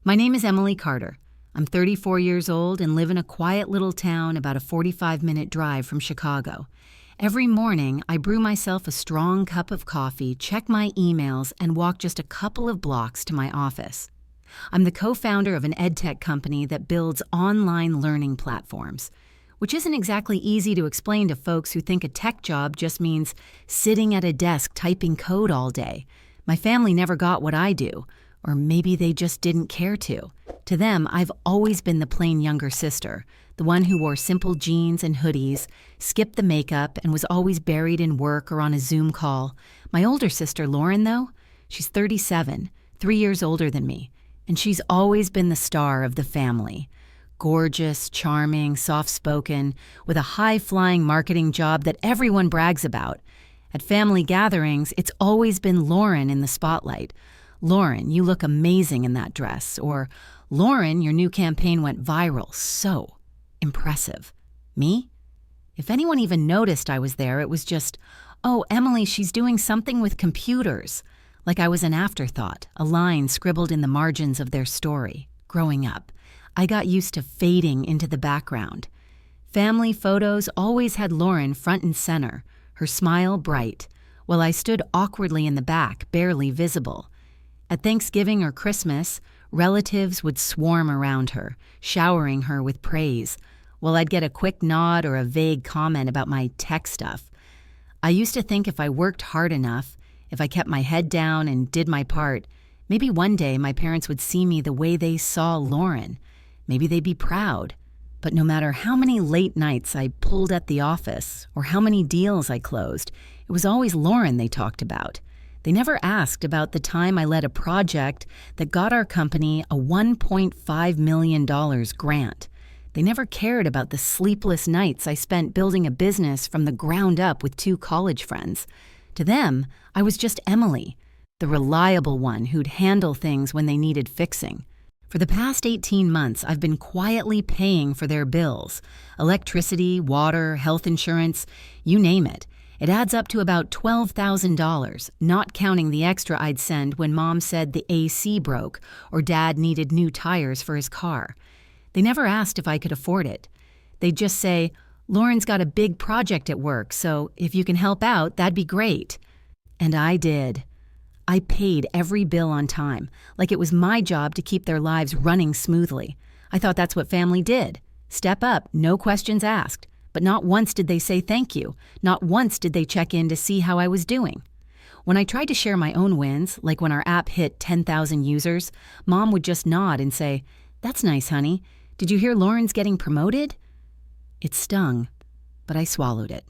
My name is Emily Carter. I'm 34 years old and live in a quiet little town about a 45-minute drive from Chicago. Every morning, I brew myself a strong cup of coffee, check my emails, and walk just a couple of blocks to my office. I'm the co-founder of an EdTech company that builds online learning platforms, which isn't exactly easy to explain to folks who think a tech job just means sitting at a desk typing code all day. My family never got what I do, or maybe they just didn't care to. To them, I've always been the plain younger sister, the one who wore simple jeans and hoodies, skipped the makeup, and was always buried in work or on a Zoom call. My older sister, Lauren, though, she's 37, 3 years older than me, and she's always been the star of the family. Gorgeous, charming, soft-spoken, with a high-flying marketing job that everyone brags about. At family gatherings, it's always been Lauren in the spotlight. "Lauren, you look amazing in that dress," or "Lauren, your new campaign went viral, so impressive." Me? If anyone even noticed I was there, it was just, "Oh, Emily, she's doing something with computers." Like I was an afterthought, a line scribbled in the margins of their story. Growing up, I got used to fading into the background. Family photos always had Lauren front and center, her smile bright, while I stood awkwardly in the back, barely visible. At Thanksgiving or Christmas, relatives would swarm around her, showering her with praise, while I'd get a quick nod or a vague comment about my tech stuff. I used to think if I worked hard enough, if I kept my head down and did my part, maybe one day my parents would see me the way they saw Lauren. Maybe they'd be proud. But no matter how many late nights I pulled at the office or how many deals I closed, it was always Lauren they talked about. They never asked about the time I led a project that got our company a $1.5 million grant. They never cared about the sleepless nights I spent building a business from the ground up with 2 college friends. To them, I was just Emily, the reliable one who'd handle things when they needed fixing. For the past 18 months, I've been quietly paying for their bills. Electricity, water, health insurance, you name it. It adds up to about $12,000, not counting the extra I'd send when Mom said the AC broke or Dad needed new tires for his car. They never asked if I could afford it. They'd just say, "Lauren's got a big project at work, so if you can help out, that'd be great." And I did. I paid every bill on time, like it was my job to keep their lives running smoothly. I thought that's what family did. Step up, no questions asked. But not once did they say thank you. Not once did they check in to see how I was doing. When I tried to share my own wins, like when our app hit 10,000 users, Mom would just nod and say, "That's nice, honey. Did you hear Lauren's getting promoted?" It stung, but I swallowed it.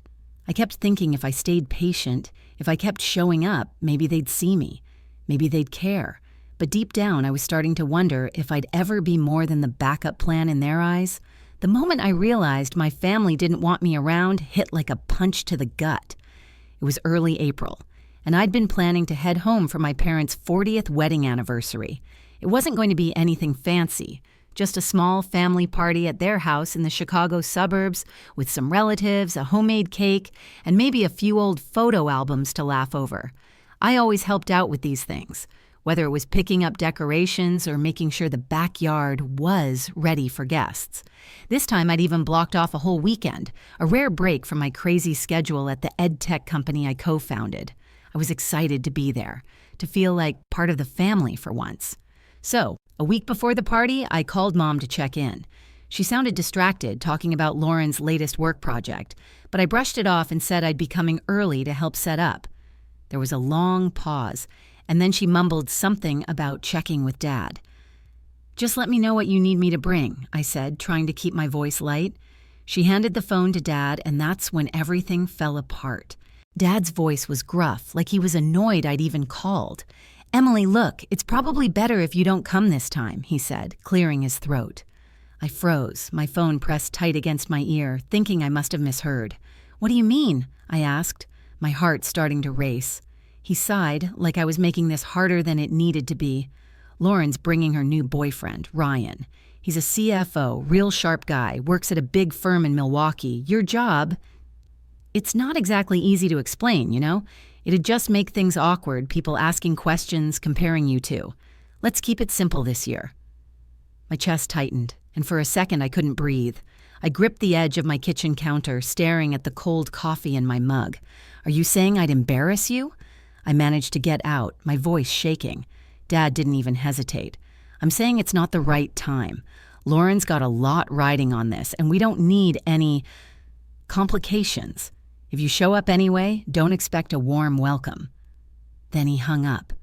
I kept thinking if I stayed patient, if I kept showing up, maybe they'd see me. Maybe they'd care. But deep down, I was starting to wonder if I'd ever be more than the backup plan in their eyes. The moment I realized my family didn't want me around hit like a punch to the gut. It was early April, and I'd been planning to head home for my parents' 40th wedding anniversary. It wasn't going to be anything fancy, just a small family party at their house in the Chicago suburbs with some relatives, a homemade cake, and maybe a few old photo albums to laugh over. I always helped out with these things, whether it was picking up decorations or making sure the backyard was ready for guests. This time I'd even blocked off a whole weekend, a rare break from my crazy schedule at the EdTech company I co-founded. I was excited to be there, to feel like part of the family for once. So, a week before the party, I called Mom to check in. She sounded distracted, talking about Lauren's latest work project, but I brushed it off and said I'd be coming early to help set up. There was a long pause, and then she mumbled something about checking with Dad. "Just let me know what you need me to bring," I said, trying to keep my voice light. She handed the phone to Dad, and that's when everything fell apart. Dad's voice was gruff, like he was annoyed I'd even called. "Emily, look, it's probably better if you don't come this time," he said, clearing his throat. I froze, my phone pressed tight against my ear, thinking I must have misheard. "What do you mean?" I asked, my heart starting to race. He sighed, like I was making this harder than it needed to be. "Lauren's bringing her new boyfriend, Ryan. He's a CFO, real sharp guy, works at a big firm in Milwaukee. Your job..." It's not exactly easy to explain, you know? It'd just make things awkward, people asking questions, comparing you two. Let's keep it simple this year. My chest tightened, and for a second I couldn't breathe. I gripped the edge of my kitchen counter, staring at the cold coffee in my mug. "Are you saying I'd embarrass you?" I managed to get out, my voice shaking. Dad didn't even hesitate. "I'm saying it's not the right time. Lauren's got a lot riding on this, and we don't need any complications. If you show up anyway, don't expect a warm welcome." Then he hung up,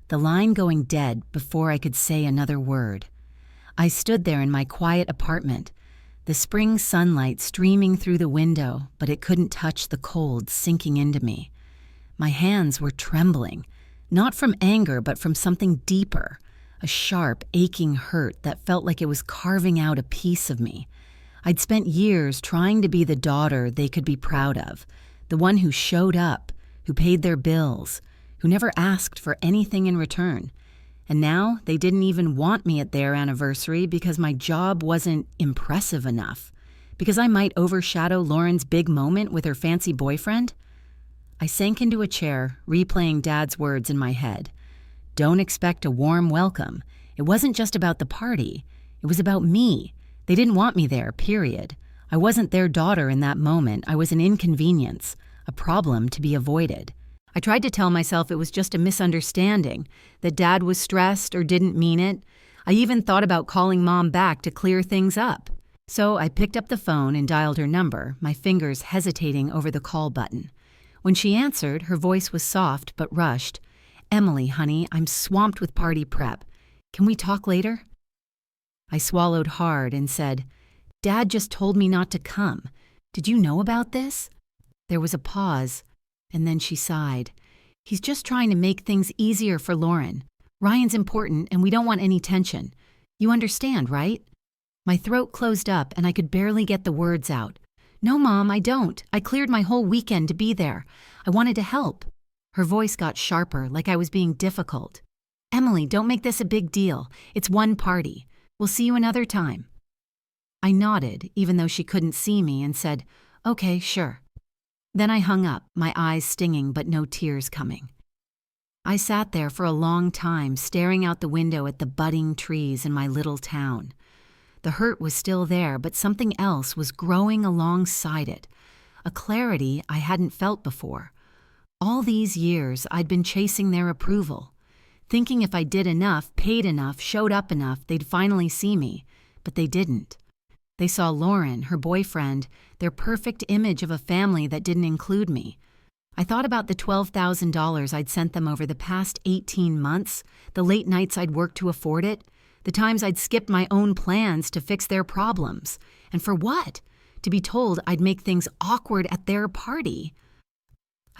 the line going dead before I could say another word. I stood there in my quiet apartment, the spring sunlight streaming through the window, but it couldn't touch the cold sinking into me. My hands were trembling, not from anger but from something deeper, a sharp, aching hurt that felt like it was carving out a piece of me. I'd spent years trying to be the daughter they could be proud of, the one who showed up, who paid their bills, who never asked for anything in return. And now they didn't even want me at their anniversary because my job wasn't impressive enough, because I might overshadow Lauren's big moment with her fancy boyfriend. I sank into a chair, replaying Dad's words in my head. Don't expect a warm welcome. It wasn't just about the party. It was about me. They didn't want me there, period. I wasn't their daughter in that moment. I was an inconvenience, a problem to be avoided. I tried to tell myself it was just a misunderstanding, that Dad was stressed or didn't mean it. I even thought about calling Mom back to clear things up. So I picked up the phone and dialed her number, my fingers hesitating over the call button. When she answered, her voice was soft but rushed. "Emily, honey, I'm swamped with party prep. Can we talk later?" I swallowed hard and said, "Dad just told me not to come. Did you know about this?" There was a pause, and then she sighed. "He's just trying to make things easier for Lauren. Ryan's important, and we don't want any tension. You understand, right?" My throat closed up, and I could barely get the words out. "No, Mom, I don't. I cleared my whole weekend to be there. I wanted to help." Her voice got sharper, like I was being difficult. "Emily, don't make this a big deal. It's one party. We'll see you another time." I nodded, even though she couldn't see me, and said, "Okay, sure." Then I hung up, my eyes stinging but no tears coming. I sat there for a long time, staring out the window at the budding trees in my little town. The hurt was still there, but something else was growing alongside it, a clarity I hadn't felt before. All these years, I'd been chasing their approval, thinking if I did enough, paid enough, showed up enough, they'd finally see me, but they didn't. They saw Lauren, her boyfriend, their perfect image of a family that didn't include me. I thought about the $12,000 I'd sent them over the past 18 months, the late nights I'd worked to afford it, the times I'd skipped my own plans to fix their problems. And for what? To be told I'd make things awkward at their party.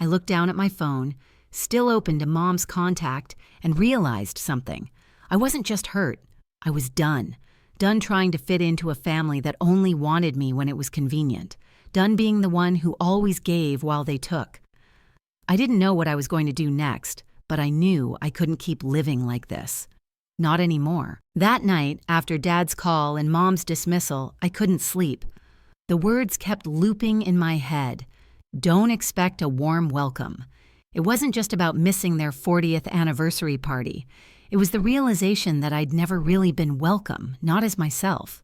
I looked down at my phone, still open to Mom's contact, and realized something. I wasn't just hurt. I was done. Done trying to fit into a family that only wanted me when it was convenient. Done being the one who always gave while they took. I didn't know what I was going to do next, but I knew I couldn't keep living like this. Not anymore. That night, after Dad's call and Mom's dismissal, I couldn't sleep. The words kept looping in my head. Don't expect a warm welcome. It wasn't just about missing their 40th anniversary party. It was the realization that I'd never really been welcome, not as myself.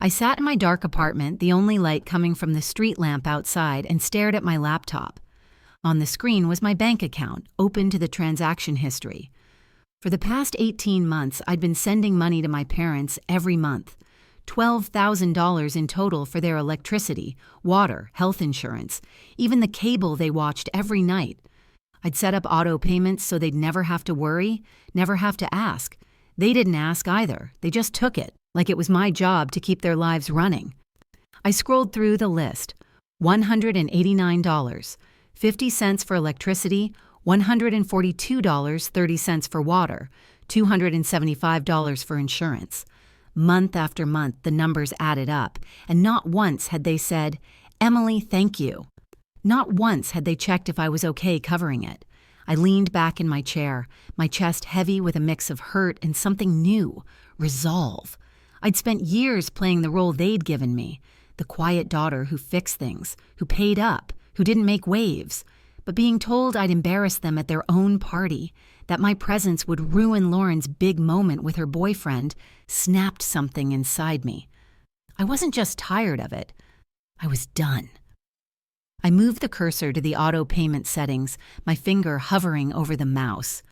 I sat in my dark apartment, the only light coming from the street lamp outside, and stared at my laptop. On the screen was my bank account, open to the transaction history. For the past 18 months, I'd been sending money to my parents every month. $12,000 in total for their electricity, water, health insurance, even the cable they watched every night. I'd set up auto payments so they'd never have to worry, never have to ask. They didn't ask either. They just took it, like it was my job to keep their lives running. I scrolled through the list. $189, 50 cents for electricity, $142.30 for water, $275 for insurance. Month after month, the numbers added up, and not once had they said, "Emily, thank you." Not once had they checked if I was okay covering it. I leaned back in my chair, my chest heavy with a mix of hurt and something new, resolve. I'd spent years playing the role they'd given me, the quiet daughter who fixed things, who paid up, who didn't make waves. But being told I'd embarrass them at their own party, that my presence would ruin Lauren's big moment with her boyfriend, snapped something inside me. I wasn't just tired of it. I was done. I moved the cursor to the auto payment settings, my finger hovering over the mouse.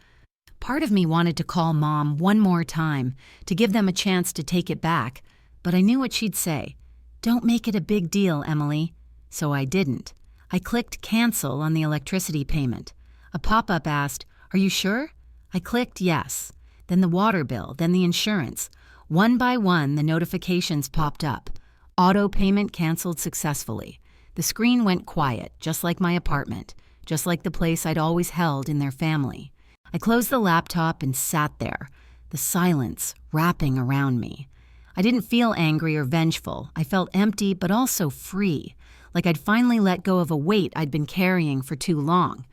Part of me wanted to call Mom one more time to give them a chance to take it back, but I knew what she'd say. "Don't make it a big deal, Emily." So I didn't. I clicked cancel on the electricity payment. A pop-up asked, "Are you sure?" I clicked yes. Then the water bill, then the insurance. One by one, the notifications popped up. Auto payment canceled successfully. The screen went quiet, just like my apartment, just like the place I'd always held in their family. I closed the laptop and sat there, the silence wrapping around me. I didn't feel angry or vengeful. I felt empty but also free, like I'd finally let go of a weight I'd been carrying for too long.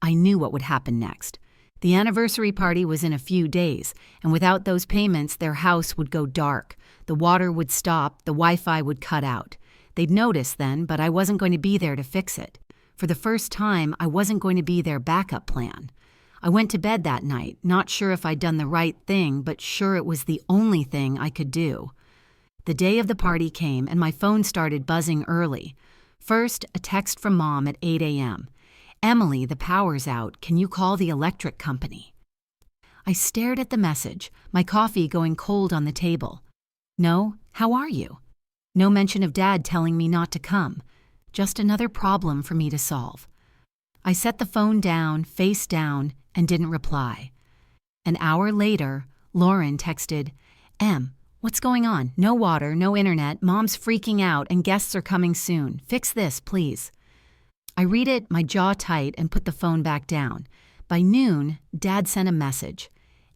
I knew what would happen next. The anniversary party was in a few days, and without those payments, their house would go dark. The water would stop, the Wi-Fi would cut out. They'd notice then, but I wasn't going to be there to fix it. For the first time, I wasn't going to be their backup plan. I went to bed that night, not sure if I'd done the right thing, but sure it was the only thing I could do. The day of the party came, and my phone started buzzing early. First, a text from Mom at 8 a.m. "Emily, the power's out. Can you call the electric company?" I stared at the message, my coffee going cold on the table. "No, how are you?" No mention of Dad telling me not to come. Just another problem for me to solve. I set the phone down, face down, and didn't reply. An hour later, Lauren texted, "Em, what's going on? No water, no internet, Mom's freaking out, and guests are coming soon. Fix this, please." I read it, my jaw tight, and put the phone back down. By noon, Dad sent a message.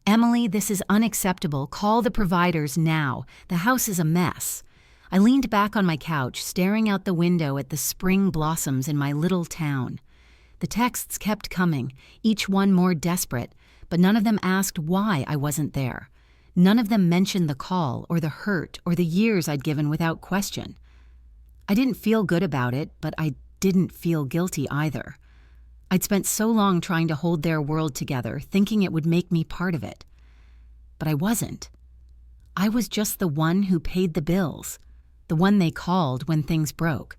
"Emily, this is unacceptable. Call the providers now. The house is a mess." I leaned back on my couch, staring out the window at the spring blossoms in my little town. The texts kept coming, each one more desperate, but none of them asked why I wasn't there. None of them mentioned the call or the hurt or the years I'd given without question. I didn't feel good about it, but I didn't feel guilty either. I'd spent so long trying to hold their world together, thinking it would make me part of it. But I wasn't. I was just the one who paid the bills, the one they called when things broke.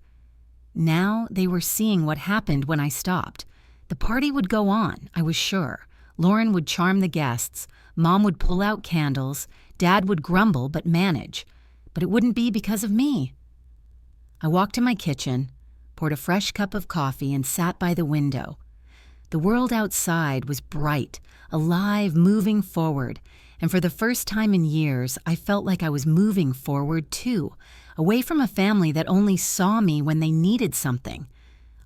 Now they were seeing what happened when I stopped. The party would go on, I was sure. Lauren would charm the guests, Mom would pull out candles, Dad would grumble but manage. But it wouldn't be because of me. I walked to my kitchen, poured a fresh cup of coffee, and sat by the window. The world outside was bright, alive, moving forward, and for the first time in years, I felt like I was moving forward too, away from a family that only saw me when they needed something.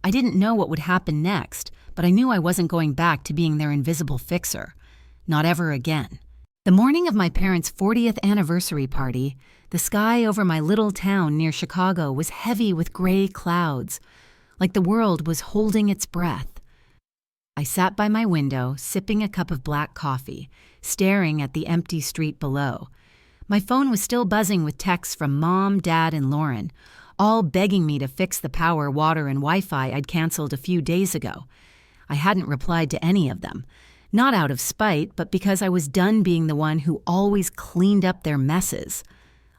I didn't know what would happen next, but I knew I wasn't going back to being their invisible fixer. Not ever again. The morning of my parents' 40th anniversary party, the sky over my little town near Chicago was heavy with gray clouds, like the world was holding its breath. I sat by my window, sipping a cup of black coffee, staring at the empty street below. My phone was still buzzing with texts from Mom, Dad, and Lauren, all begging me to fix the power, water, and Wi-Fi I'd canceled a few days ago. I hadn't replied to any of them, not out of spite, but because I was done being the one who always cleaned up their messes.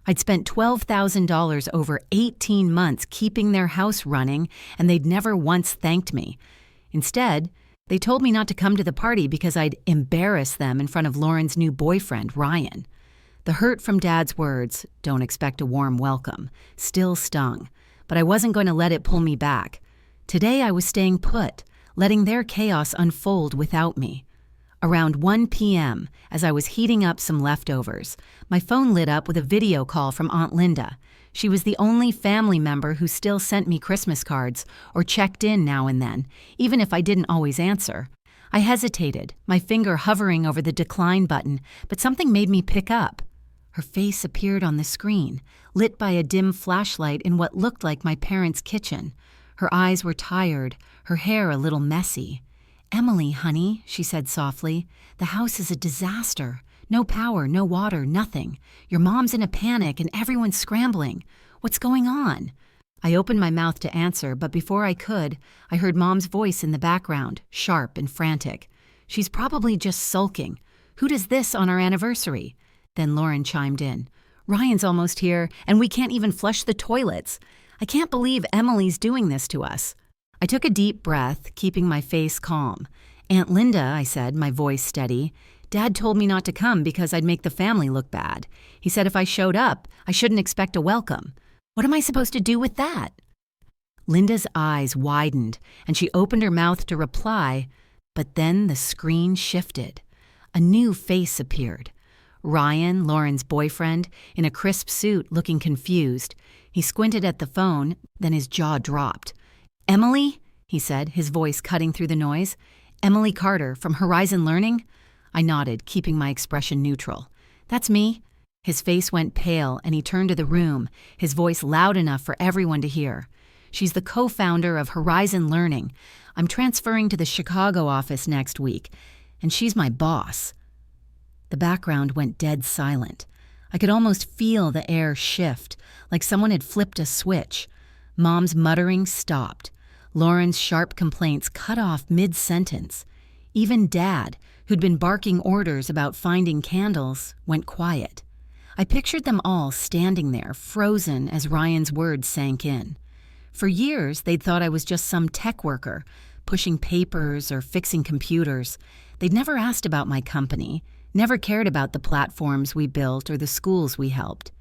I'd spent $12,000 over 18 months keeping their house running, and they'd never once thanked me. Instead, they told me not to come to the party because I'd embarrass them in front of Lauren's new boyfriend, Ryan. The hurt from Dad's words, "Don't expect a warm welcome," still stung, but I wasn't going to let it pull me back. Today I was staying put, letting their chaos unfold without me. Around 1 p.m., as I was heating up some leftovers, my phone lit up with a video call from Aunt Linda. She was the only family member who still sent me Christmas cards or checked in now and then, even if I didn't always answer. I hesitated, my finger hovering over the decline button, but something made me pick up. Her face appeared on the screen, lit by a dim flashlight in what looked like my parents' kitchen. Her eyes were tired, her hair a little messy. "Emily, honey," she said softly, "the house is a disaster. No power, no water, nothing. Your mom's in a panic and everyone's scrambling. What's going on?" I opened my mouth to answer, but before I could, I heard Mom's voice in the background, sharp and frantic. She's probably just sulking. Who does this on our anniversary? Then Lauren chimed in. Ryan's almost here, and we can't even flush the toilets. I can't believe Emily's doing this to us. I took a deep breath, keeping my face calm. Aunt Linda, I said, my voice steady. Dad told me not to come because I'd make the family look bad. He said if I showed up, I shouldn't expect a welcome. What am I supposed to do with that? Linda's eyes widened, and she opened her mouth to reply, but then the screen shifted. A new face appeared. Ryan, Lauren's boyfriend, in a crisp suit, looking confused. He squinted at the phone, then his jaw dropped. Emily? He said, his voice cutting through the noise. Emily Carter, from Horizon Learning? I nodded, keeping my expression neutral. That's me. His face went pale, and he turned to the room, his voice loud enough for everyone to hear. She's the co-founder of Horizon Learning. I'm transferring to the Chicago office next week, and she's my boss. The background went dead silent. I could almost feel the air shift, like someone had flipped a switch. Mom's muttering stopped. Lauren's sharp complaints cut off mid-sentence. Even Dad, who'd been barking orders about finding candles, went quiet. I pictured them all standing there, frozen as Ryan's words sank in. For years, they'd thought I was just some tech worker, pushing papers or fixing computers. They'd never asked about my company, never cared about the platforms we built or the schools we helped.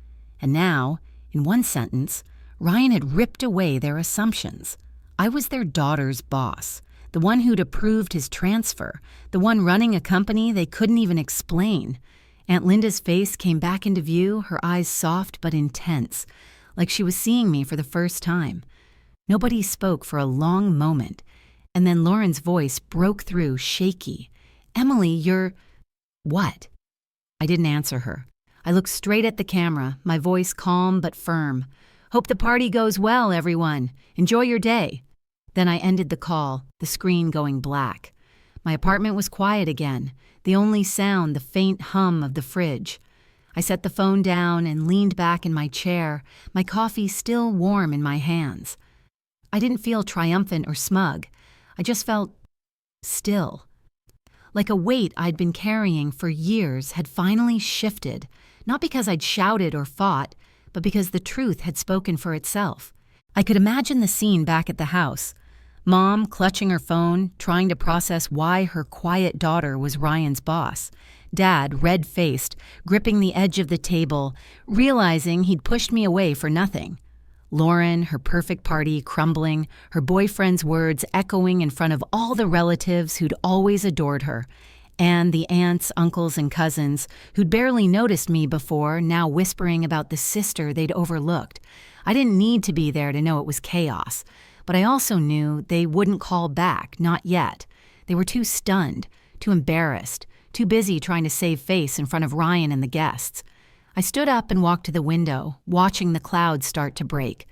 And now, in one sentence, Ryan had ripped away their assumptions. I was their daughter's boss, the one who'd approved his transfer, the one running a company they couldn't even explain. Aunt Linda's face came back into view, her eyes soft but intense, like she was seeing me for the first time. Nobody spoke for a long moment, and then Lauren's voice broke through, shaky. Emily, you're... What? I didn't answer her. I looked straight at the camera, my voice calm but firm. Hope the party goes well, everyone. Enjoy your day. Then I ended the call, the screen going black. My apartment was quiet again, the only sound the faint hum of the fridge. I set the phone down and leaned back in my chair, my coffee still warm in my hands. I didn't feel triumphant or smug. I just felt still. Like a weight I'd been carrying for years had finally shifted, not because I'd shouted or fought, but because the truth had spoken for itself. I could imagine the scene back at the house. Mom clutching her phone, trying to process why her quiet daughter was Ryan's boss. Dad, red-faced, gripping the edge of the table, realizing he'd pushed me away for nothing. Lauren, her perfect party crumbling, her boyfriend's words echoing in front of all the relatives who'd always adored her, and the aunts, uncles, and cousins who'd barely noticed me before, now whispering about the sister they'd overlooked. I didn't need to be there to know it was chaos, but I also knew they wouldn't call back, not yet. They were too stunned, too embarrassed, too busy trying to save face in front of Ryan and the guests. I stood up and walked to the window, watching the clouds start to break,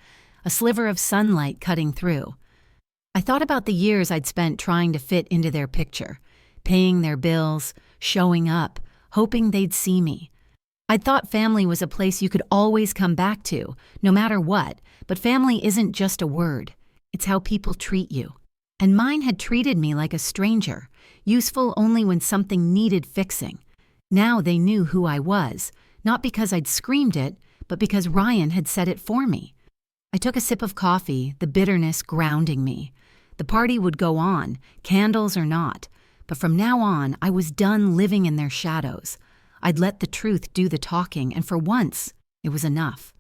a sliver of sunlight cutting through. I thought about the years I'd spent trying to fit into their picture, paying their bills, showing up, hoping they'd see me. I'd thought family was a place you could always come back to, no matter what, but family isn't just a word. It's how people treat you. And mine had treated me like a stranger, useful only when something needed fixing. Now they knew who I was, not because I'd screamed it, but because Ryan had said it for me. I took a sip of coffee, the bitterness grounding me. The party would go on, candles or not, but from now on, I was done living in their shadows. I'd let the truth do the talking, and for once, it was enough.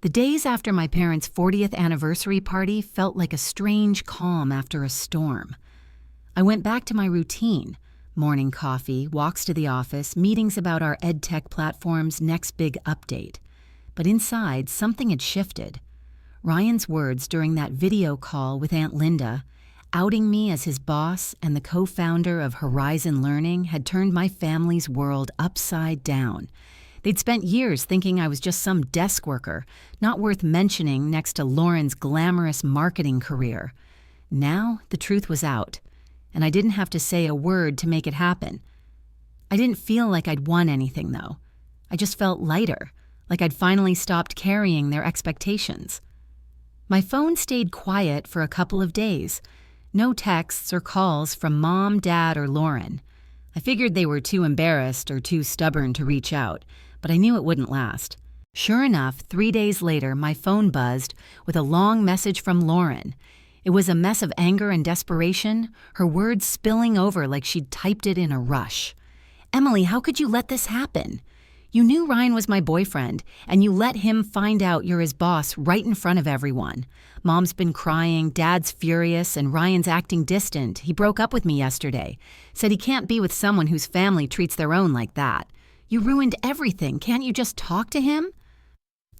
The days after my parents' 40th anniversary party felt like a strange calm after a storm. I went back to my routine. Morning coffee, walks to the office, meetings about our EdTech platform's next big update. But inside, something had shifted. Ryan's words during that video call with Aunt Linda, outing me as his boss and the co-founder of Horizon Learning, had turned my family's world upside down. They'd spent years thinking I was just some desk worker, not worth mentioning next to Lauren's glamorous marketing career. Now, the truth was out. And I didn't have to say a word to make it happen. I didn't feel like I'd won anything, though. I just felt lighter, like I'd finally stopped carrying their expectations. My phone stayed quiet for a couple of days. No texts or calls from Mom, Dad, or Lauren. I figured they were too embarrassed or too stubborn to reach out, but I knew it wouldn't last. Sure enough, 3 days later, my phone buzzed with a long message from Lauren. It was a mess of anger and desperation, her words spilling over like she'd typed it in a rush. "Emily, how could you let this happen? You knew Ryan was my boyfriend, and you let him find out you're his boss right in front of everyone. Mom's been crying, Dad's furious, and Ryan's acting distant. He broke up with me yesterday. Said he can't be with someone whose family treats their own like that. You ruined everything. Can't you just talk to him?"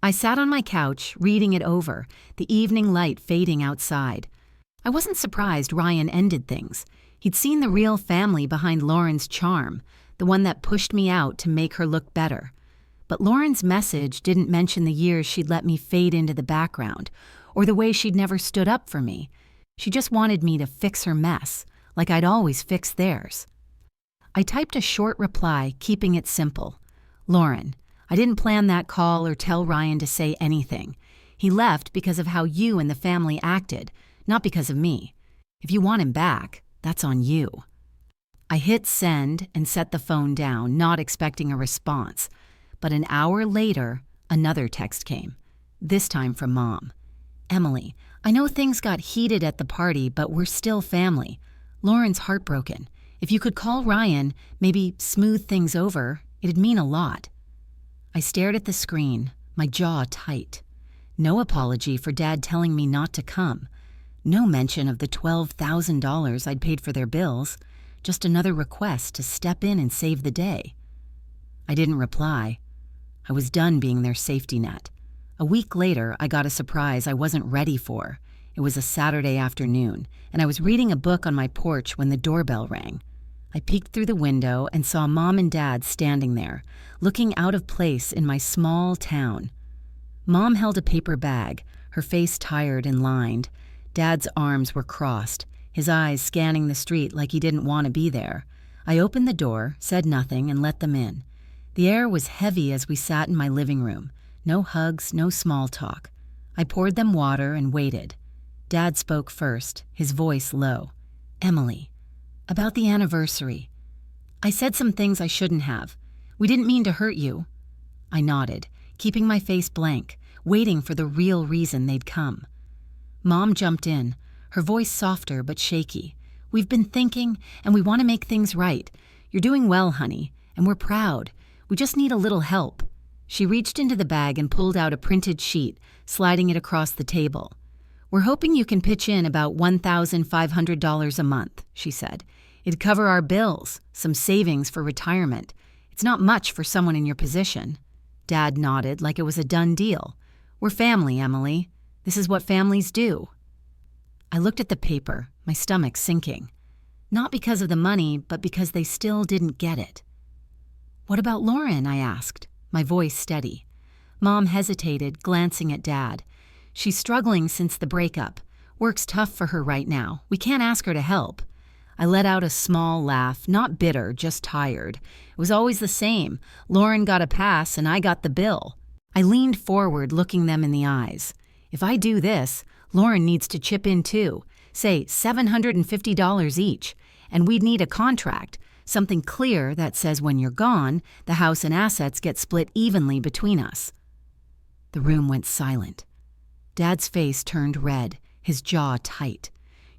I sat on my couch, reading it over, the evening light fading outside. I wasn't surprised Ryan ended things. He'd seen the real family behind Lauren's charm, the one that pushed me out to make her look better. But Lauren's message didn't mention the years she'd let me fade into the background, or the way she'd never stood up for me. She just wanted me to fix her mess, like I'd always fixed theirs. I typed a short reply, keeping it simple. "Lauren, I didn't plan that call or tell Ryan to say anything. He left because of how you and the family acted, not because of me. If you want him back, that's on you." I hit send and set the phone down, not expecting a response. But an hour later, another text came, this time from Mom. "Emily, I know things got heated at the party, but we're still family. Lauren's heartbroken. If you could call Ryan, maybe smooth things over, it'd mean a lot." I stared at the screen, my jaw tight. No apology for Dad telling me not to come. No mention of the $12,000 I'd paid for their bills. Just another request to step in and save the day. I didn't reply. I was done being their safety net. A week later, I got a surprise I wasn't ready for. It was a Saturday afternoon, and I was reading a book on my porch when the doorbell rang. I peeked through the window and saw Mom and Dad standing there, looking out of place in my small town. Mom held a paper bag, her face tired and lined. Dad's arms were crossed, his eyes scanning the street like he didn't want to be there. I opened the door, said nothing, and let them in. The air was heavy as we sat in my living room. No hugs, no small talk. I poured them water and waited. Dad spoke first, his voice low. "Emily, about the anniversary. I said some things I shouldn't have. We didn't mean to hurt you." I nodded, keeping my face blank, waiting for the real reason they'd come. Mom jumped in, her voice softer but shaky. "We've been thinking, and we want to make things right. You're doing well, honey, and we're proud. We just need a little help." She reached into the bag and pulled out a printed sheet, sliding it across the table. "We're hoping you can pitch in about $1,500 a month," she said. "It'd cover our bills, some savings for retirement. It's not much for someone in your position." Dad nodded like it was a done deal. "We're family, Emily. This is what families do." I looked at the paper, my stomach sinking. Not because of the money, but because they still didn't get it. "What about Lauren?" I asked, my voice steady. Mom hesitated, glancing at Dad. "She's struggling since the breakup. Work's tough for her right now. We can't ask her to help." I let out a small laugh, not bitter, just tired. It was always the same. Lauren got a pass and I got the bill. I leaned forward, looking them in the eyes. "If I do this, Lauren needs to chip in too. Say $750 each. And we'd need a contract, something clear that says when you're gone, the house and assets get split evenly between us." The room went silent. Dad's face turned red, his jaw tight.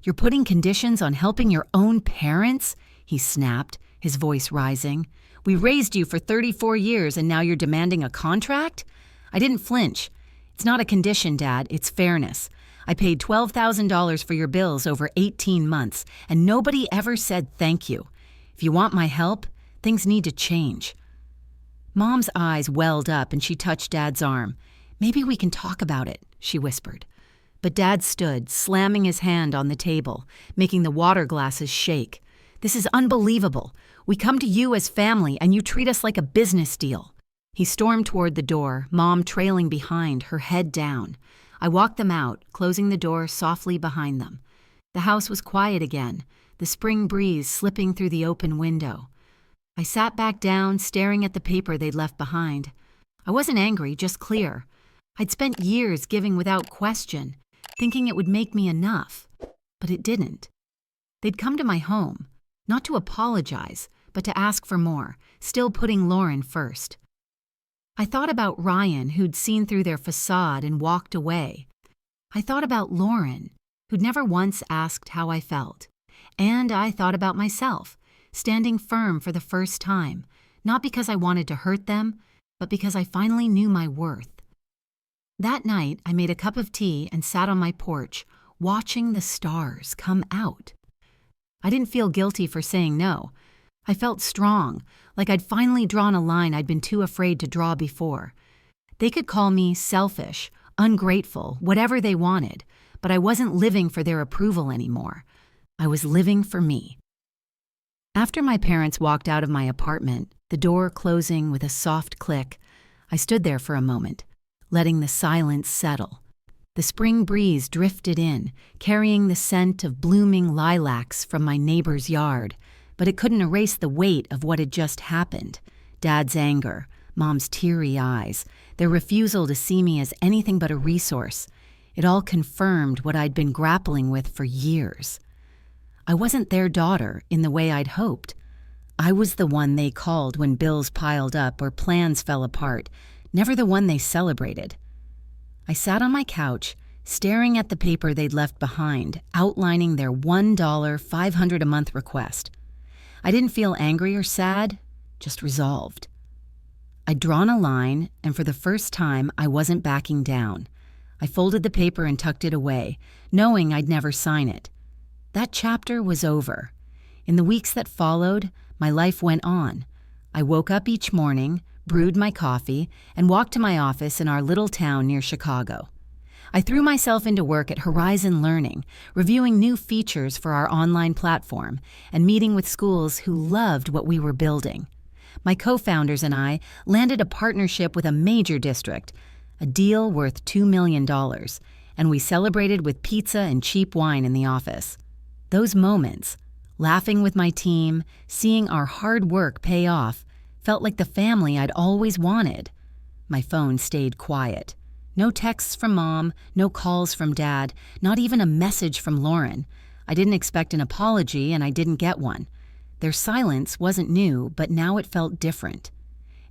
"You're putting conditions on helping your own parents?" he snapped, his voice rising. "We raised you for 34 years and now you're demanding a contract?" I didn't flinch. "It's not a condition, Dad, it's fairness. I paid $12,000 for your bills over 18 months, and nobody ever said thank you. If you want my help, things need to change." Mom's eyes welled up and she touched Dad's arm. "Maybe we can talk about it," she whispered. But Dad stood, slamming his hand on the table, making the water glasses shake. "This is unbelievable. We come to you as family and you treat us like a business deal." He stormed toward the door, Mom trailing behind, her head down. I walked them out, closing the door softly behind them. The house was quiet again, the spring breeze slipping through the open window. I sat back down, staring at the paper they'd left behind. I wasn't angry, just clear. I'd spent years giving without question, thinking it would make me enough. But it didn't. They'd come to my home, not to apologize, but to ask for more, still putting Lauren first. I thought about Ryan, who'd seen through their facade and walked away. I thought about Lauren, who'd never once asked how I felt. And I thought about myself, standing firm for the first time, not because I wanted to hurt them, but because I finally knew my worth. That night, I made a cup of tea and sat on my porch, watching the stars come out. I didn't feel guilty for saying no. I felt strong, like I'd finally drawn a line I'd been too afraid to draw before. They could call me selfish, ungrateful, whatever they wanted, but I wasn't living for their approval anymore. I was living for me. After my parents walked out of my apartment, the door closing with a soft click, I stood there for a moment, letting the silence settle. The spring breeze drifted in, carrying the scent of blooming lilacs from my neighbor's yard, but it couldn't erase the weight of what had just happened. Dad's anger, Mom's teary eyes, their refusal to see me as anything but a resource. It all confirmed what I'd been grappling with for years. I wasn't their daughter in the way I'd hoped. I was the one they called when bills piled up or plans fell apart, never the one they celebrated. I sat on my couch, staring at the paper they'd left behind, outlining their $1 $500 a month request. I didn't feel angry or sad, just resolved. I'd drawn a line, and for the first time, I wasn't backing down. I folded the paper and tucked it away, knowing I'd never sign it. That chapter was over. In the weeks that followed, my life went on. I woke up each morning, brewed my coffee, and walked to my office in our little town near Chicago. I threw myself into work at Horizon Learning, reviewing new features for our online platform and meeting with schools who loved what we were building. My co-founders and I landed a partnership with a major district, a deal worth $2 million, and we celebrated with pizza and cheap wine in the office. Those moments, laughing with my team, seeing our hard work pay off, felt like the family I'd always wanted. My phone stayed quiet. No texts from Mom, no calls from Dad, not even a message from Lauren. I didn't expect an apology, and I didn't get one. Their silence wasn't new, but now it felt different.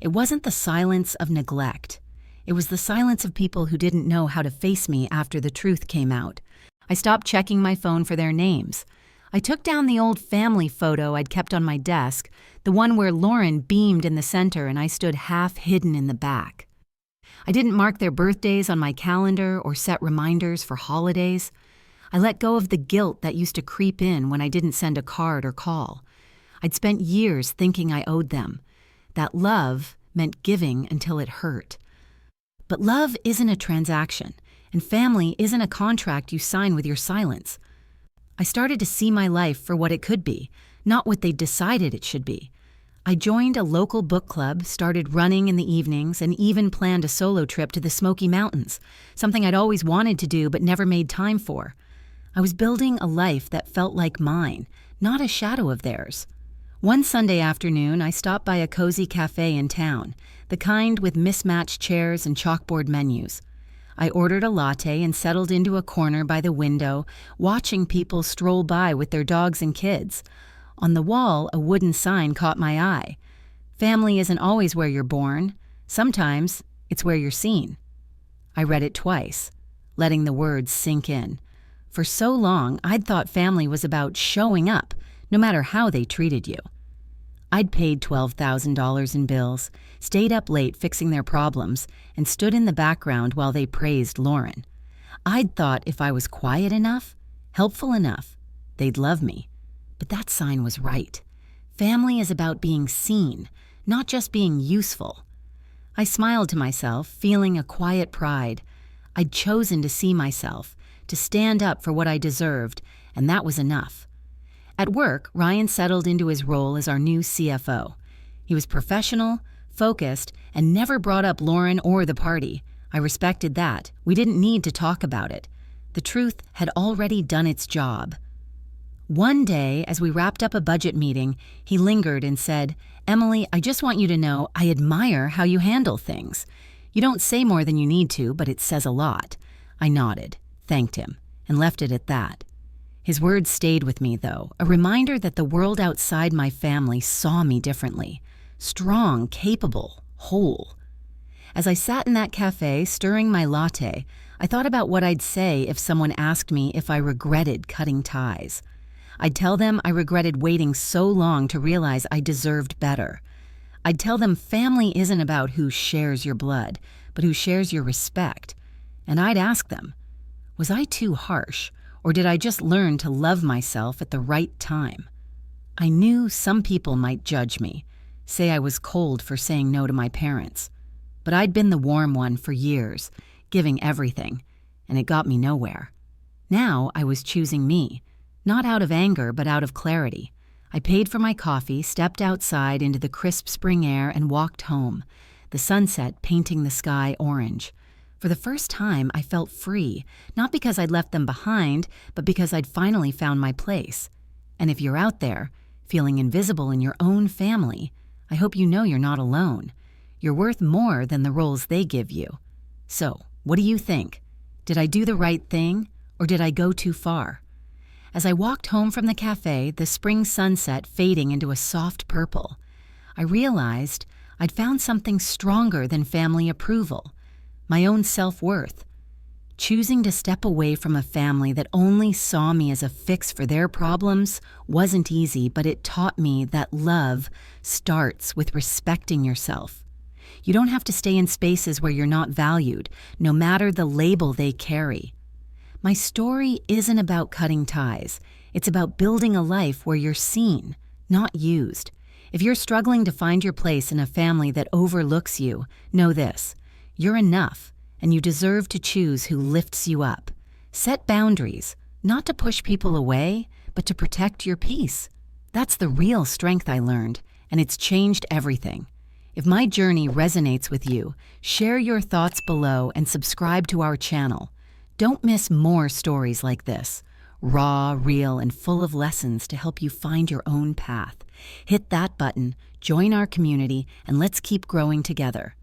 It wasn't the silence of neglect. It was the silence of people who didn't know how to face me after the truth came out. I stopped checking my phone for their names. I took down the old family photo I'd kept on my desk, the one where Lauren beamed in the center and I stood half hidden in the back. I didn't mark their birthdays on my calendar or set reminders for holidays. I let go of the guilt that used to creep in when I didn't send a card or call. I'd spent years thinking I owed them. That love meant giving until it hurt. But love isn't a transaction, and family isn't a contract you sign with your silence. I started to see my life for what it could be, not what they decided it should be. I joined a local book club, started running in the evenings, and even planned a solo trip to the Smoky Mountains, something I'd always wanted to do but never made time for. I was building a life that felt like mine, not a shadow of theirs. One Sunday afternoon, I stopped by a cozy cafe in town, the kind with mismatched chairs and chalkboard menus. I ordered a latte and settled into a corner by the window, watching people stroll by with their dogs and kids. On the wall, a wooden sign caught my eye. Family isn't always where you're born. Sometimes it's where you're seen. I read it twice, letting the words sink in. For so long, I'd thought family was about showing up, no matter how they treated you. I'd paid $12,000 in bills, stayed up late fixing their problems, and stood in the background while they praised Lauren. I'd thought if I was quiet enough, helpful enough, they'd love me. But that sign was right. Family is about being seen, not just being useful. I smiled to myself, feeling a quiet pride. I'd chosen to see myself, to stand up for what I deserved, and that was enough. At work, Ryan settled into his role as our new CFO. He was professional, focused, and never brought up Lauren or the party. I respected that. We didn't need to talk about it. The truth had already done its job. One day, as we wrapped up a budget meeting, he lingered and said, "Emily, I just want you to know I admire how you handle things. You don't say more than you need to, but it says a lot." I nodded, thanked him, and left it at that. His words stayed with me, though, a reminder that the world outside my family saw me differently. Strong, capable, whole. As I sat in that cafe, stirring my latte, I thought about what I'd say if someone asked me if I regretted cutting ties. I'd tell them I regretted waiting so long to realize I deserved better. I'd tell them family isn't about who shares your blood, but who shares your respect. And I'd ask them, was I too harsh, or did I just learn to love myself at the right time? I knew some people might judge me, say I was cold for saying no to my parents. But I'd been the warm one for years, giving everything, and it got me nowhere. Now I was choosing me, not out of anger but out of clarity. I paid for my coffee, stepped outside into the crisp spring air, and walked home, the sunset painting the sky orange. For the first time, I felt free, not because I'd left them behind, but because I'd finally found my place. And if you're out there, feeling invisible in your own family, I hope you know you're not alone. You're worth more than the roles they give you. So, what do you think? Did I do the right thing, or did I go too far? As I walked home from the cafe, the spring sunset fading into a soft purple, I realized I'd found something stronger than family approval, my own self-worth. Choosing to step away from a family that only saw me as a fix for their problems wasn't easy, but it taught me that love starts with respecting yourself. You don't have to stay in spaces where you're not valued, no matter the label they carry. My story isn't about cutting ties. It's about building a life where you're seen, not used. If you're struggling to find your place in a family that overlooks you, know this: you're enough, and you deserve to choose who lifts you up. Set boundaries, not to push people away, but to protect your peace. That's the real strength I learned, and it's changed everything. If my journey resonates with you, share your thoughts below and subscribe to our channel. Don't miss more stories like this, raw, real, and full of lessons to help you find your own path. Hit that button, join our community, and let's keep growing together.